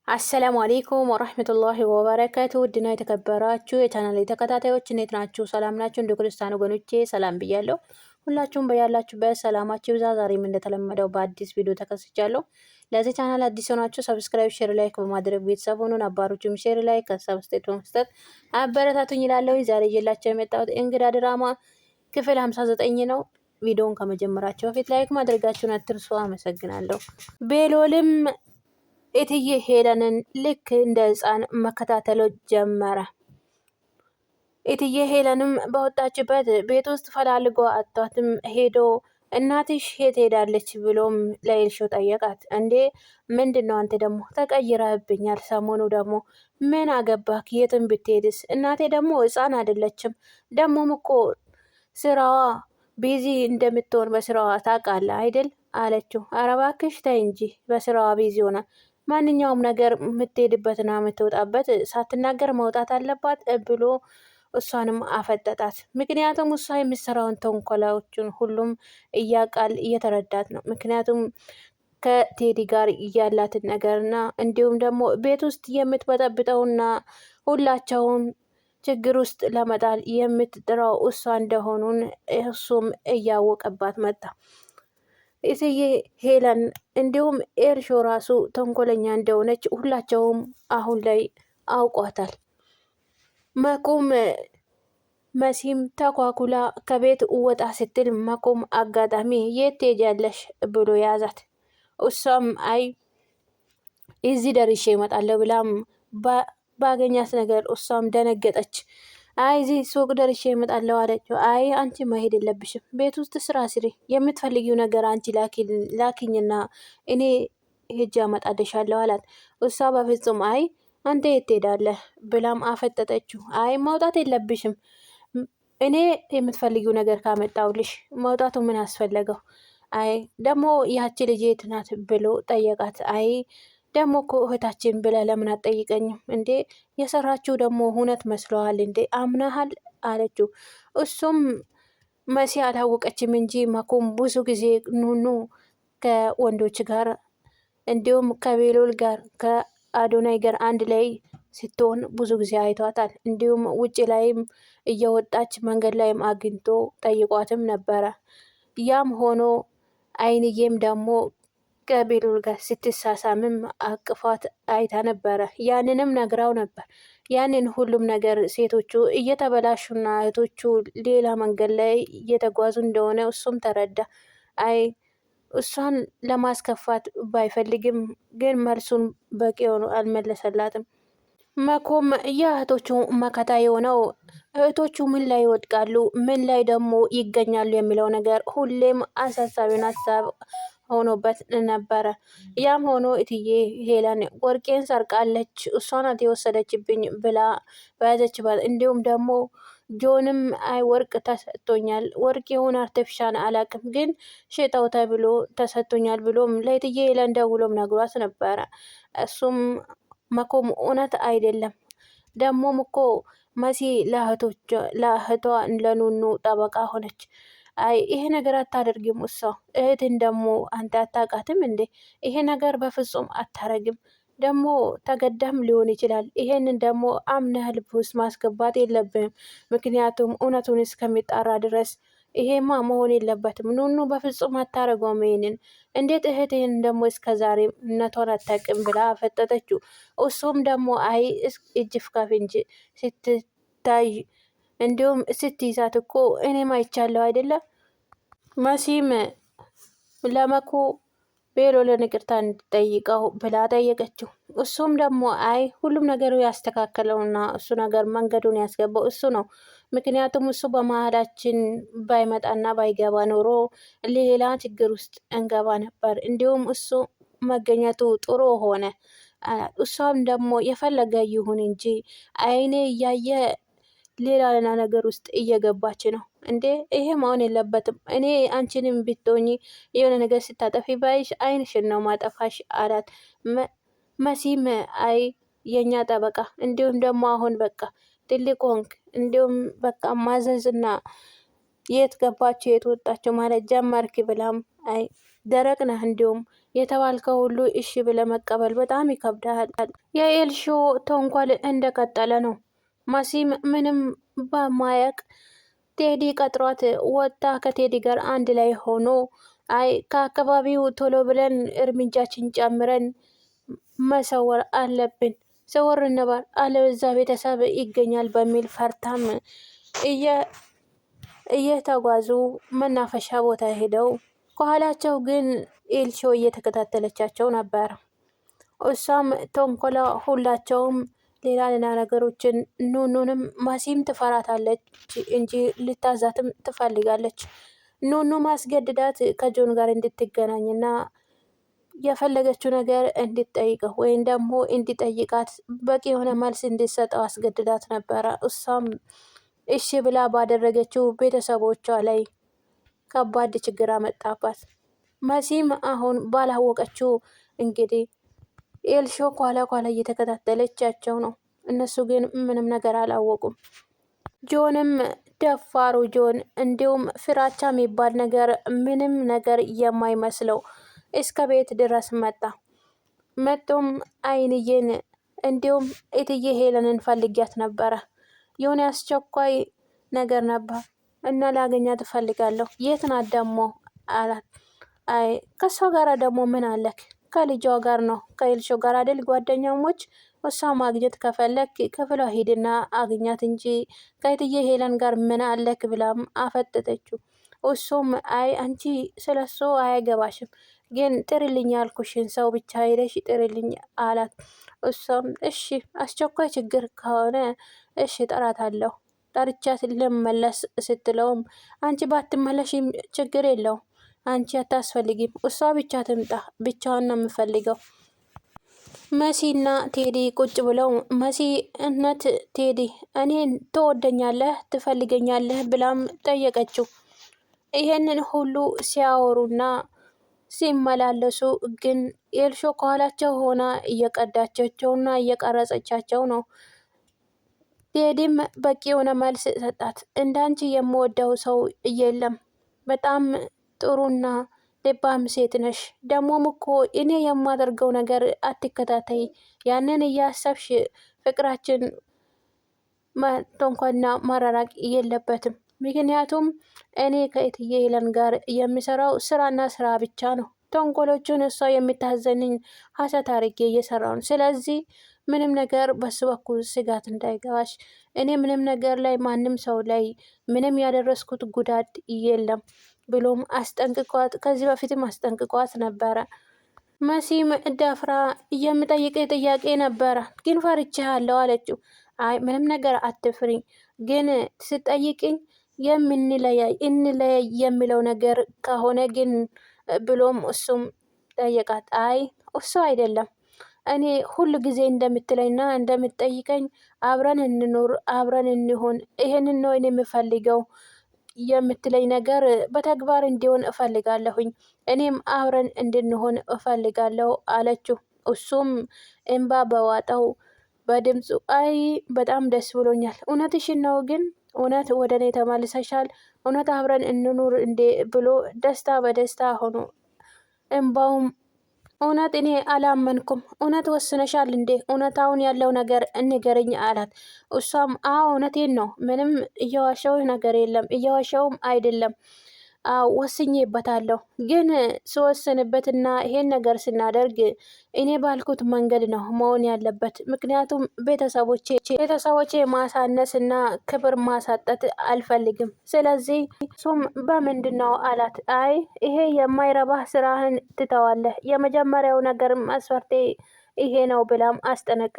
አሰላሙ አሌይኩም ወረህመቱላሂ ወበረካቱ። ውድና የተከበራችሁ የቻናል ተከታታዮች እንዴት ናችሁ? ሰላም ናችሁ? እንደ ክርስቲያን ወገኖቼ ሰላም ብያለሁ። ሁላችሁም በያላችሁበት ሰላማችሁ ይብዛ። ዛሬም እንደተለመደው በአዲስ ቪዲዮ ተከስቻለሁ። ለዚህ ቻናል አዲስ ሆናችሁ ሰብስክራይብ፣ ሼር፣ ላይክ በማድረግ ቤተሰብ ሁኑ። ነባሮችም ሼር፣ ላይክ፣ ሰብስክራይብ በመስጠት አበረታቱኝ ይላለሁ። ዛሬ ይዤላችሁ የመጣሁት እንግዳ ድራማ ክፍል 59 ነው። ቪዲዮውን ከመጀመራችሁ በፊት ላይክ ማድረጋችሁን አትርሱ። አመሰግናለሁ። ቤሎልም እትዬ ሄለንን ልክ እንደ ሕፃን መከታተል ጀመረ። እትዬ ሄለንም በወጣችበት ቤት ውስጥ ፈላልጎ አጣትም ሄዶ እናትሽ የት ሄዳለች ብሎም ለኤልሾ ጠየቃት። እንዴ ምንድን ነው አንተ ደግሞ ተቀይረህብኛል። ሰሞኑ ደግሞ ምን አገባክ? የትም ብትሄድስ? እናቴ ደግሞ ሕፃን አይደለችም። ደግሞም እኮ ስራዋ ቢዚ እንደምትሆን በስራዋ ታውቃለህ አይደል አለችው። ኧረ እባክሽ ተይ እንጂ በስራዋ ቢዚ ሆና ማንኛውም ነገር የምትሄድበትና የምትወጣበት ሳትናገር መውጣት አለባት ብሎ እሷንም አፈጠጣት። ምክንያቱም እሷ የምትሰራውን ተንኮላዎችን ሁሉም እያቃል እየተረዳት ነው። ምክንያቱም ከቴዲ ጋር ያላትን ነገርና እንዲሁም ደግሞ ቤት ውስጥ የምትበጠብጠውና ሁላቸውን ችግር ውስጥ ለመጣል የምትጥረው እሷ እንደሆኑን እሱም እያወቀባት መጣ። እትዬ ሄለን እንዲሁም ኤልሾ ራሱ ተንኮለኛ እንደሆነች ሁላቸውም አሁን ላይ አውቋታል። መኩም መሲም ተኳኩላ ከቤት ወጣ ስትል መኩም አጋጣሚ የት ትሄጃለሽ ብሎ ያዛት። እሷም አይ እዚህ ደርሼ እመጣለሁ ብላም ባገኛት ነገር እሷም ደነገጠች። አይ እዚህ ሱቅ ደርሼ እመጣለሁ አለችው። አይ አንቺ መሄድ የለብሽም ቤት ውስጥ ስራ ስሪ፣ የምትፈልጊው ነገር አንቺ ላኪኝና እኔ ሄጄ አመጣልሻለሁ አላት። እሷ በፍጹም አይ አንተ የት ትሄዳለህ ብላም አፈጠጠችው። አይ መውጣት የለብሽም እኔ የምትፈልጊው ነገር ካመጣውልሽ መውጣቱ ምን አስፈለገው? አይ ደግሞ ያቺ ልጅ የት ናት ብሎ ጠየቃት። አይ ደግሞ እኮ እህታችን ብለህ ለምን አትጠይቀኝም እንዴ? የሰራችው ደግሞ እውነት መስለዋል እንዴ? አምናሃል አለችው። እሱም መሲ አላወቀችም እንጂ መኩም ብዙ ጊዜ ኑኑ ከወንዶች ጋር እንዲሁም ከቤሎል ጋር ከአዶናይ ጋር አንድ ላይ ስትሆን ብዙ ጊዜ አይቷታል። እንዲሁም ውጭ ላይም እየወጣች መንገድ ላይም አግኝቶ ጠይቋትም ነበረ። ያም ሆኖ አይንዬም ደግሞ ከቤሎል ጋር ስትሳሳምም አቅፏት አይታ ነበረ። ያንንም ነግራው ነበር። ያንን ሁሉም ነገር ሴቶቹ እየተበላሹና እህቶቹ ሌላ መንገድ ላይ እየተጓዙ እንደሆነ እሱም ተረዳ። አይ እሷን ለማስከፋት ባይፈልግም ግን መልሱን በቂ ሆኖ አልመለሰላትም። መኮም የእህቶቹ መከታ የሆነው እህቶቹ ምን ላይ ይወድቃሉ፣ ምን ላይ ደግሞ ይገኛሉ የሚለው ነገር ሁሌም አሳሳቢውን ሀሳብ ሆኖበት ነበረ። ያም ሆኖ እትዬ ሄለን ወርቄን ሰርቃለች እሷ ናት የወሰደችብኝ ብላ በያዘችባት እንዲሁም ደግሞ ጆንም አይ ወርቅ ተሰጥቶኛል፣ ወርቅ የሆነ አርቲፊሻል አላቅም ግን ሽጠው ተብሎ ተሰጥቶኛል ብሎም ለእትዬ ሄለን ደውሎም ነግሯት ነበረ። እሱም መኮም እውነት አይደለም ደግሞም እኮ መሲ ለእህቷ ለኑኑ ጠበቃ ሆነች። አይ ይሄ ነገር አታደርግም እሷ እህትን ደግሞ አንተ አታውቃትም እንዴ? ይሄ ነገር በፍጹም አታረግም። ደግሞ ተገዳም ሊሆን ይችላል። ይሄንን ደግሞ አምነህ ልብ ውስጥ ማስገባት የለብንም። ምክንያቱም እውነቱን እስከሚጣራ ድረስ ይሄማ መሆን የለበትም። ኑኑ በፍጹም አታረገውም። ይሄንን እንዴት እህትህን ደግሞ እስከ ዛሬ እነቷን አታውቅም ብላ አፈጠጠችው። እሱም ደግሞ አይ እጅ ፍካፍ እንጂ ስትታይ እንዲሁም ስትይዛት እኮ እኔም አይቻለሁ አይደለም። መሲም ለመኩ ቤሎልን ይቅርታ እንድጠይቀው ብላ ጠየቀችው። እሱም ደግሞ አይ ሁሉም ነገሩ ያስተካከለውና እሱ ነገር መንገዱን ያስገባው እሱ ነው። ምክንያቱም እሱ በመሀላችን ባይመጣና ባይገባ ኖሮ ሌላ ችግር ውስጥ እንገባ ነበር። እንዲሁም እሱ መገኘቱ ጥሩ ሆነ። እሷም ደግሞ የፈለገ ይሁን እንጂ አይኔ እያየ ሌላ ነገር ውስጥ እየገባች ነው እንዴ? ይሄ መሆን የለበትም። እኔ አንቺንም ብትሆኚ የሆነ ነገር ስታጠፊ ባይሽ አይንሽን ነው ማጠፋሽ አላት። መሲም አይ የኛ ጠበቃ እንዲሁም ደግሞ አሁን በቃ ትልቅ ሆንክ፣ እንዲሁም በቃ ማዘዝና የት ገባችሁ የት ወጣችሁ ማለት ጀመርክ ብላም አይ ደረቅ ነህ፣ እንዲሁም የተባልከው ሁሉ እሺ ብለ መቀበል በጣም ይከብዳል። የኤልሾ ተንኮል እንደቀጠለ ነው። መሲም ምንም በማያቅ ቴዲ ቀጥሯት ወጣ ከቴዲ ጋር አንድ ላይ ሆኖ አይ ከአካባቢው ቶሎ ብለን እርምጃችን ጨምረን መሰወር አለብን፣ ሰወር እንበል አለበዛ ቤተሰብ ይገኛል በሚል ፈርታም እየተጓዙ መናፈሻ ቦታ ሄደው ከኋላቸው ግን ኤልሾ እየተከታተለቻቸው ነበር። እሷም ተንኮላ ሁላቸውም ሌላ ነገሮችን ኑኑንም መሲም ትፈራታለች እንጂ ልታዛትም ትፈልጋለች። ኑኑ ማስገድዳት ከጆን ጋር እንድትገናኝና የፈለገችው ነገር እንድትጠይቀው ወይም ደግሞ እንዲጠይቃት በቂ የሆነ መልስ እንዲሰጠው አስገድዳት ነበረ። እሷም እሺ ብላ ባደረገችው ቤተሰቦቿ ላይ ከባድ ችግር አመጣባት። መሲም አሁን ባላወቀችው እንግዲህ ኤልሾ ኋላ ኋላ እየተከታተለቻቸው ነው። እነሱ ግን ምንም ነገር አላወቁም። ጆንም ደፋሩ ጆን እንዲሁም ፍራቻ የሚባል ነገር ምንም ነገር የማይመስለው እስከ ቤት ድረስ መጣ። መጡም አይንዬን እንዲሁም እትዬ ሄለንን ፈልጊያት ነበረ። የሆነ አስቸኳይ ነገር ነበር እና ላገኛት እፈልጋለሁ። የት ናት ደግሞ አላት። አይ ከሷ ጋር ደግሞ ምን አለክ? ከልጇ ጋር ነው፣ ከኤልሾ ጋር አይደል ጓደኛሞች። እሷ ማግኘት ከፈለክ ክፍሏ ሂድና አግኛት እንጂ ከእትዬ ሄለን ጋር ምን አለክ ብላም አፈጠጠችው። እሱም አይ አንቺ ስለሱ አያገባሽም፣ ግን ጥሪልኝ ያልኩሽን ሰው ብቻ ሄደሽ ጥሪልኝ አላት። እሷም እሺ አስቸኳይ ችግር ከሆነ እሺ ጠራታለሁ፣ ጠርቻት ልመለስ ስትለውም አንቺ ባትመለሽም ችግር የለውም፣ አንቺ አታስፈልጊም፣ እሷ ብቻ ትምጣ፣ ብቻዋን ነው የምፈልገው። መሲና ቴዲ ቁጭ ብለው መሲ እነት ቴዲ እኔን ትወደኛለህ ትፈልገኛለህ ብላም ጠየቀችው። ይሄንን ሁሉ ሲያወሩና ሲመላለሱ ግን ኤልሾ ከኋላቸው ሆና እየቀዳቻቸውና እየቀረጸቻቸው ነው። ቴዲም በቂ የሆነ መልስ ሰጣት። እንዳንቺ የምወደው ሰው የለም፣ በጣም ጥሩና ልባም ሴት ነሽ። ደግሞም እኮ እኔ የማደርገው ነገር አትከታተይ፣ ያንን እያሰብሽ ፍቅራችን ተንኮልና መራራቅ የለበትም። ምክንያቱም እኔ ከእትዬ ሄለን ጋር የሚሰራው ስራና ስራ ብቻ ነው። ተንኮሎቹን እሷ የምታዘንኝ ሀሰት አርጌ እየሰራው ነው። ስለዚህ ምንም ነገር በሱ በኩል ስጋት እንዳይገባሽ፣ እኔ ምንም ነገር ላይ ማንም ሰው ላይ ምንም ያደረስኩት ጉዳት የለም ብሎም አስጠንቅቋት፣ ከዚህ በፊትም አስጠንቅቋት ነበረ። መሲም ደፍራ የምጠይቅ ጥያቄ ነበረ ግን ፈርቼሃለሁ አለችው። አይ ምንም ነገር አትፍሪኝ፣ ግን ስጠይቅኝ የምንለያይ እንለያይ የሚለው ነገር ከሆነ ግን ብሎም እሱም ጠየቃት። አይ እሱ አይደለም፣ እኔ ሁሉ ጊዜ እንደምትለኝና እንደምትጠይቀኝ አብረን እንኑር፣ አብረን እንሆን፣ ይሄንን ነው እኔ የምፈልገው የምትለኝ ነገር በተግባር እንዲሆን እፈልጋለሁኝ፣ እኔም አብረን እንድንሆን እፈልጋለሁ አለችው። እሱም እንባ በዋጠው በድምፁ አይ በጣም ደስ ብሎኛል፣ እውነትሽን ነው፣ ግን እውነት ወደ እኔ ተመልሰሻል፣ እውነት አብረን እንኑር እንዴ ብሎ ደስታ በደስታ ሆኖ እንባውም እውነት እኔ አላመንኩም፣ እውነት ወስነሻል እንዴ? እውነታውን ያለው ነገር እንገርኝ አላት። እሷም አዎ እውነቴን ነው፣ ምንም እየዋሸው ነገር የለም፣ እየዋሸውም አይደለም፣ ወስኜበታለሁ። ግን ስወስንበትና ይሄን ነገር ስናደርግ እኔ ባልኩት መንገድ ነው መሆን ያለበት። ምክንያቱም ቤተሰቦቼ ማሳነስ እና ክብር ማሳጠት አልፈልግም። ስለዚህ እሱም በምንድን ነው አላት። አይ ይሄ የማይረባህ ስራህን ትተዋለህ፣ የመጀመሪያው ነገር መስፈርቴ ይሄ ነው ብላም አስጠነቅ